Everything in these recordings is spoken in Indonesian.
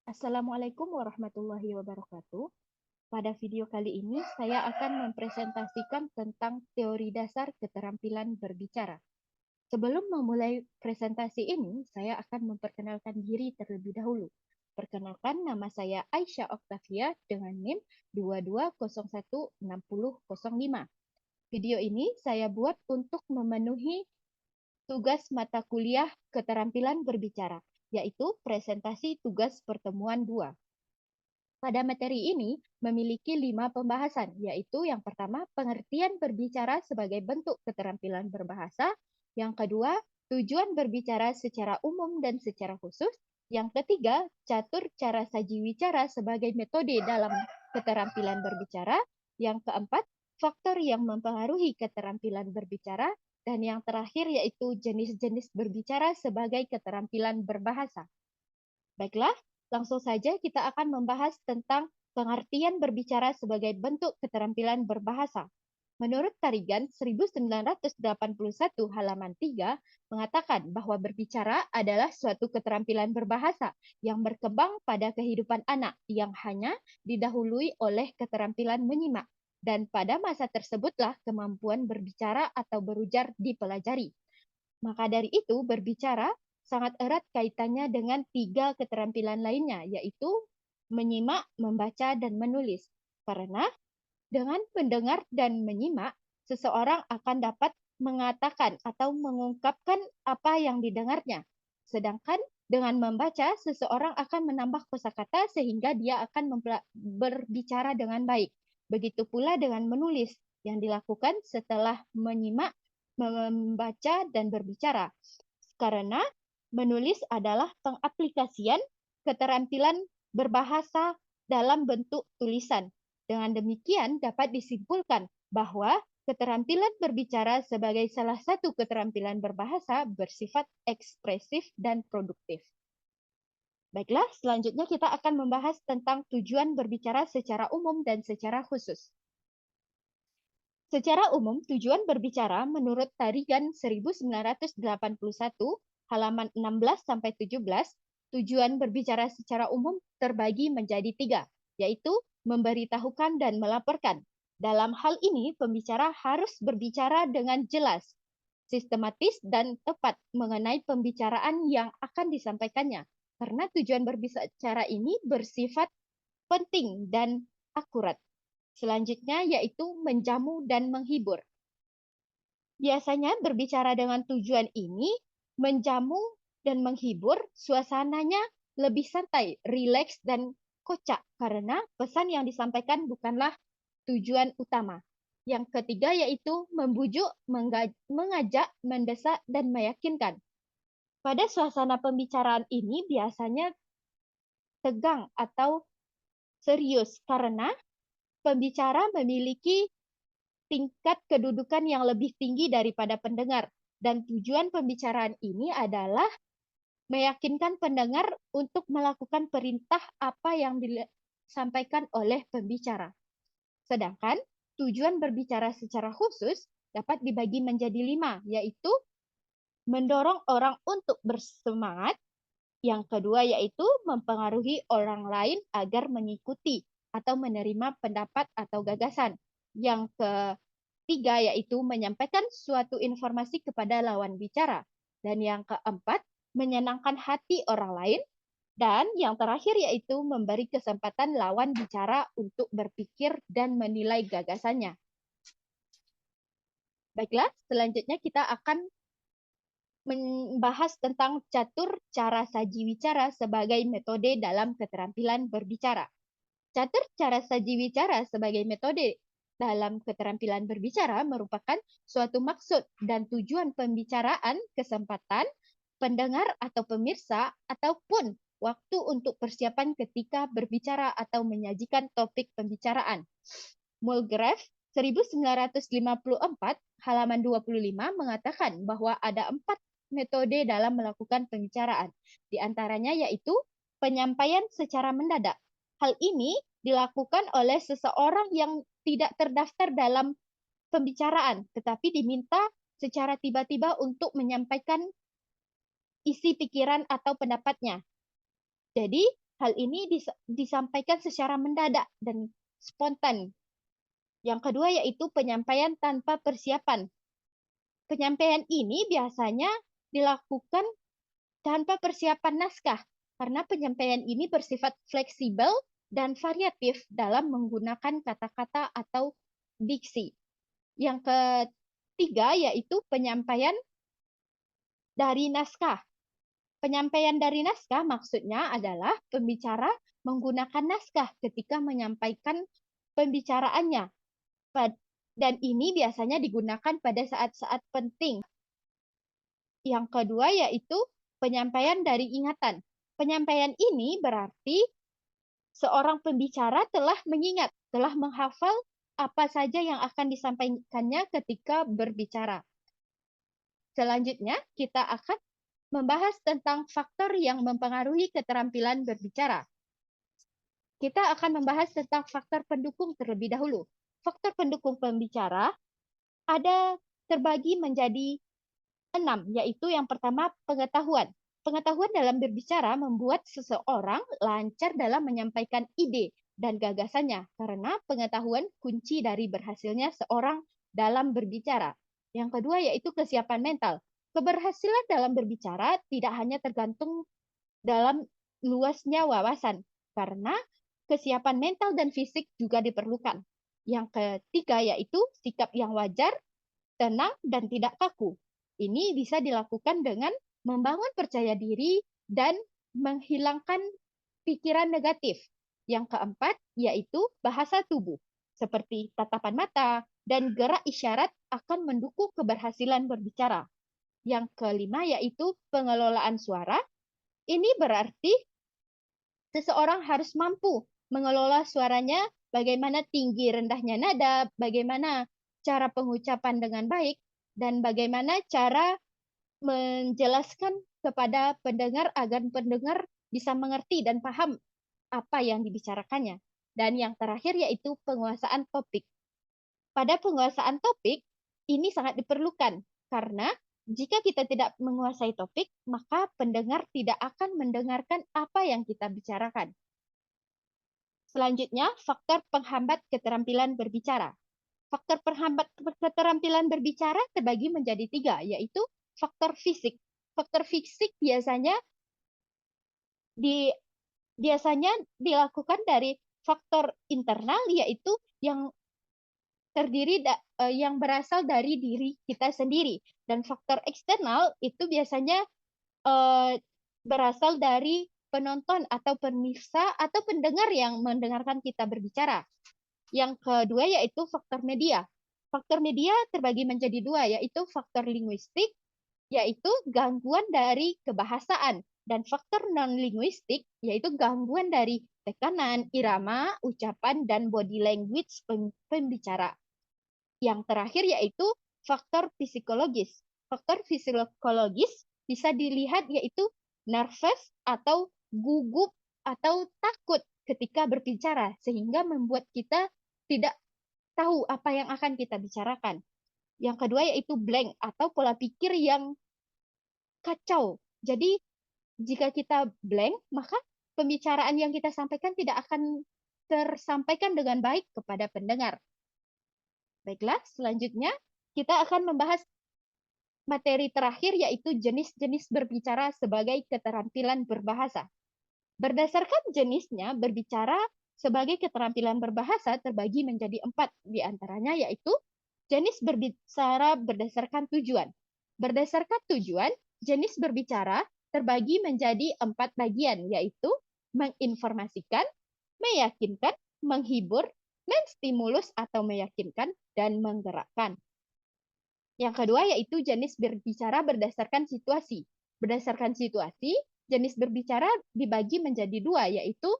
Assalamualaikum warahmatullahi wabarakatuh. Pada video kali ini, saya akan mempresentasikan tentang teori dasar keterampilan berbicara. Sebelum memulai presentasi ini, saya akan memperkenalkan diri terlebih dahulu. Perkenalkan, nama saya Aisyah Oktavia dengan NIM 22016005. Video ini saya buat untuk memenuhi tugas mata kuliah keterampilan berbicara, yaitu presentasi tugas pertemuan 2. Pada materi ini memiliki 5 pembahasan, yaitu yang pertama, pengertian berbicara sebagai bentuk keterampilan berbahasa. Yang kedua, tujuan berbicara secara umum dan secara khusus. Yang ketiga, catur cara saji wicara sebagai metode dalam keterampilan berbicara. Yang keempat, faktor yang mempengaruhi keterampilan berbicara. Dan yang terakhir yaitu jenis-jenis berbicara sebagai keterampilan berbahasa. Baiklah, langsung saja kita akan membahas tentang pengertian berbicara sebagai bentuk keterampilan berbahasa. Menurut Tarigan 1981 halaman 3 mengatakan bahwa berbicara adalah suatu keterampilan berbahasa yang berkembang pada kehidupan anak yang hanya didahului oleh keterampilan menyimak. Dan pada masa tersebutlah kemampuan berbicara atau berujar dipelajari. Maka dari itu, berbicara sangat erat kaitannya dengan 3 keterampilan lainnya, yaitu menyimak, membaca, dan menulis. Karena dengan mendengar dan menyimak, seseorang akan dapat mengatakan atau mengungkapkan apa yang didengarnya. Sedangkan dengan membaca, seseorang akan menambah kosakata sehingga dia akan berbicara dengan baik. Begitu pula dengan menulis yang dilakukan setelah menyimak, membaca, dan berbicara. Karena menulis adalah pengaplikasian keterampilan berbahasa dalam bentuk tulisan. Dengan demikian dapat disimpulkan bahwa keterampilan berbicara sebagai salah satu keterampilan berbahasa bersifat ekspresif dan produktif. Baiklah, selanjutnya kita akan membahas tentang tujuan berbicara secara umum dan secara khusus. Secara umum, tujuan berbicara menurut Tarigan 1981 halaman 16-17, tujuan berbicara secara umum terbagi menjadi 3, yaitu memberitahukan dan melaporkan. Dalam hal ini, pembicara harus berbicara dengan jelas, sistematis, dan tepat mengenai pembicaraan yang akan disampaikannya. Karena tujuan berbicara ini bersifat penting dan akurat. Selanjutnya yaitu menjamu dan menghibur. Biasanya berbicara dengan tujuan ini menjamu dan menghibur, suasananya lebih santai, rileks, dan kocak karena pesan yang disampaikan bukanlah tujuan utama. Yang ketiga yaitu membujuk, mengajak, mendesak, dan meyakinkan. Pada suasana pembicaraan ini biasanya tegang atau serius karena pembicara memiliki tingkat kedudukan yang lebih tinggi daripada pendengar. Dan tujuan pembicaraan ini adalah meyakinkan pendengar untuk melakukan perintah apa yang disampaikan oleh pembicara. Sedangkan tujuan berbicara secara khusus dapat dibagi menjadi 5, yaitu mendorong orang untuk bersemangat. Yang kedua yaitu mempengaruhi orang lain agar mengikuti atau menerima pendapat atau gagasan. Yang ketiga yaitu menyampaikan suatu informasi kepada lawan bicara. Dan yang keempat, menyenangkan hati orang lain. Dan yang terakhir yaitu memberi kesempatan lawan bicara untuk berpikir dan menilai gagasannya. Baiklah, selanjutnya kita akan membahas tentang catur cara saji wicara sebagai metode dalam keterampilan berbicara. Catur cara saji wicara sebagai metode dalam keterampilan berbicara merupakan suatu maksud dan tujuan pembicaraan, kesempatan, pendengar atau pemirsa, ataupun waktu untuk persiapan ketika berbicara atau menyajikan topik pembicaraan. Mulgrave 1954 halaman 25 mengatakan bahwa ada 4 metode dalam melakukan pembicaraan. Di antaranya yaitu penyampaian secara mendadak. Hal ini dilakukan oleh seseorang yang tidak terdaftar dalam pembicaraan, tetapi diminta secara tiba-tiba untuk menyampaikan isi pikiran atau pendapatnya. Jadi, Hal ini disampaikan secara mendadak dan spontan. Yang kedua yaitu penyampaian tanpa persiapan. Penyampaian ini biasanya dilakukan tanpa persiapan naskah, karena penyampaian ini bersifat fleksibel dan variatif dalam menggunakan kata-kata atau diksi. Yang ketiga yaitu penyampaian dari naskah. Penyampaian dari naskah maksudnya adalah pembicara menggunakan naskah ketika menyampaikan pembicaraannya. Dan ini biasanya digunakan pada saat-saat penting. Yang kedua yaitu penyampaian dari ingatan. Penyampaian ini berarti seorang pembicara telah mengingat, telah menghafal apa saja yang akan disampaikannya ketika berbicara. Selanjutnya, kita akan membahas tentang faktor yang mempengaruhi keterampilan berbicara. Kita akan membahas tentang faktor pendukung terlebih dahulu. Faktor pendukung pembicara ada terbagi menjadi 6, yaitu yang pertama pengetahuan. Pengetahuan dalam berbicara membuat seseorang lancar dalam menyampaikan ide dan gagasannya, karena pengetahuan kunci dari berhasilnya seorang dalam berbicara. Yang kedua yaitu kesiapan mental. Keberhasilan dalam berbicara tidak hanya tergantung dalam luasnya wawasan, karena kesiapan mental dan fisik juga diperlukan. Yang ketiga yaitu sikap yang wajar, tenang, dan tidak kaku. Ini bisa dilakukan dengan membangun percaya diri dan menghilangkan pikiran negatif. Yang keempat yaitu bahasa tubuh, seperti tatapan mata dan gerak isyarat akan mendukung keberhasilan berbicara. Yang kelima yaitu pengelolaan suara. Ini berarti seseorang harus mampu mengelola suaranya, bagaimana tinggi rendahnya nada, bagaimana cara pengucapan dengan baik, dan bagaimana cara menjelaskan kepada pendengar agar pendengar bisa mengerti dan paham apa yang dibicarakannya. Dan yang terakhir yaitu penguasaan topik. Pada penguasaan topik, ini sangat diperlukan karena jika kita tidak menguasai topik, maka pendengar tidak akan mendengarkan apa yang kita bicarakan. Selanjutnya, faktor penghambat keterampilan berbicara. Faktor penghambat keterampilan berbicara terbagi menjadi 3, yaitu faktor fisik. Faktor fisik biasanya dilakukan dari faktor internal, yaitu yang yang berasal dari diri kita sendiri, dan faktor eksternal itu biasanya berasal dari penonton atau pemirsa atau pendengar yang mendengarkan kita berbicara. Yang kedua yaitu faktor media. Faktor media terbagi menjadi 2, yaitu faktor linguistik, yaitu gangguan dari kebahasaan, dan faktor non-linguistik, yaitu gangguan dari tekanan, irama, ucapan, dan body language pembicara. Yang terakhir yaitu faktor psikologis. Faktor psikologis bisa dilihat yaitu nervous atau gugup atau takut ketika berbicara, sehingga membuat kita tidak tahu apa yang akan kita bicarakan. Yang kedua yaitu blank atau pola pikir yang kacau. Jadi jika kita blank, maka pembicaraan yang kita sampaikan tidak akan tersampaikan dengan baik kepada pendengar. Baiklah, selanjutnya kita akan membahas materi terakhir yaitu jenis-jenis berbicara sebagai keterampilan berbahasa. Berdasarkan jenisnya, berbicara sebagai keterampilan berbahasa terbagi menjadi 4, diantaranya yaitu jenis berbicara berdasarkan tujuan. Berdasarkan tujuan, jenis berbicara terbagi menjadi 4 bagian, yaitu menginformasikan, meyakinkan, menghibur, menstimulus atau meyakinkan, dan menggerakkan. Yang kedua yaitu jenis berbicara berdasarkan situasi. Berdasarkan situasi, jenis berbicara dibagi menjadi 2, yaitu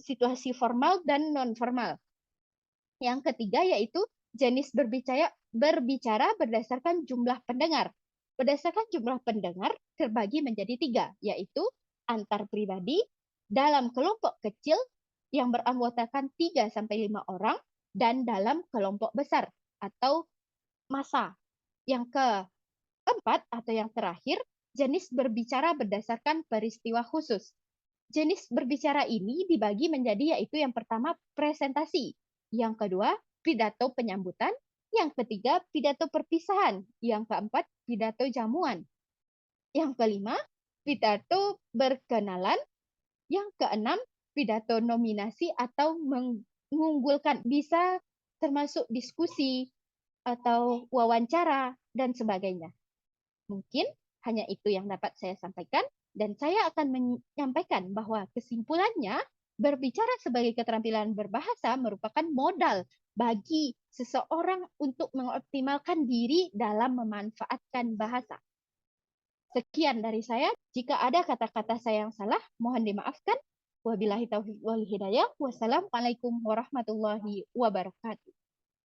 situasi formal dan non-formal. Yang ketiga yaitu jenis berbicara berdasarkan jumlah pendengar. Berdasarkan jumlah pendengar terbagi menjadi 3, yaitu antar pribadi, dalam kelompok kecil yang beranggotakan 3-5 orang, dan dalam kelompok besar atau massa. Yang keempat atau yang terakhir, jenis berbicara berdasarkan peristiwa khusus. Jenis berbicara ini dibagi menjadi yaitu yang pertama presentasi, yang kedua pidato penyambutan, yang ketiga pidato perpisahan, yang keempat pidato jamuan, yang kelima pidato berkenalan, yang keenam pidato nominasi atau mengunggulkan, bisa termasuk diskusi atau wawancara dan sebagainya. Mungkin hanya itu yang dapat saya sampaikan, dan saya akan menyampaikan bahwa kesimpulannya, berbicara sebagai keterampilan berbahasa merupakan modal bagi seseorang untuk mengoptimalkan diri dalam memanfaatkan bahasa. Sekian dari saya. Jika ada kata-kata saya yang salah, mohon dimaafkan. Wabillahi taufiq wal hidayah. Wassalamualaikum warahmatullahi wabarakatuh.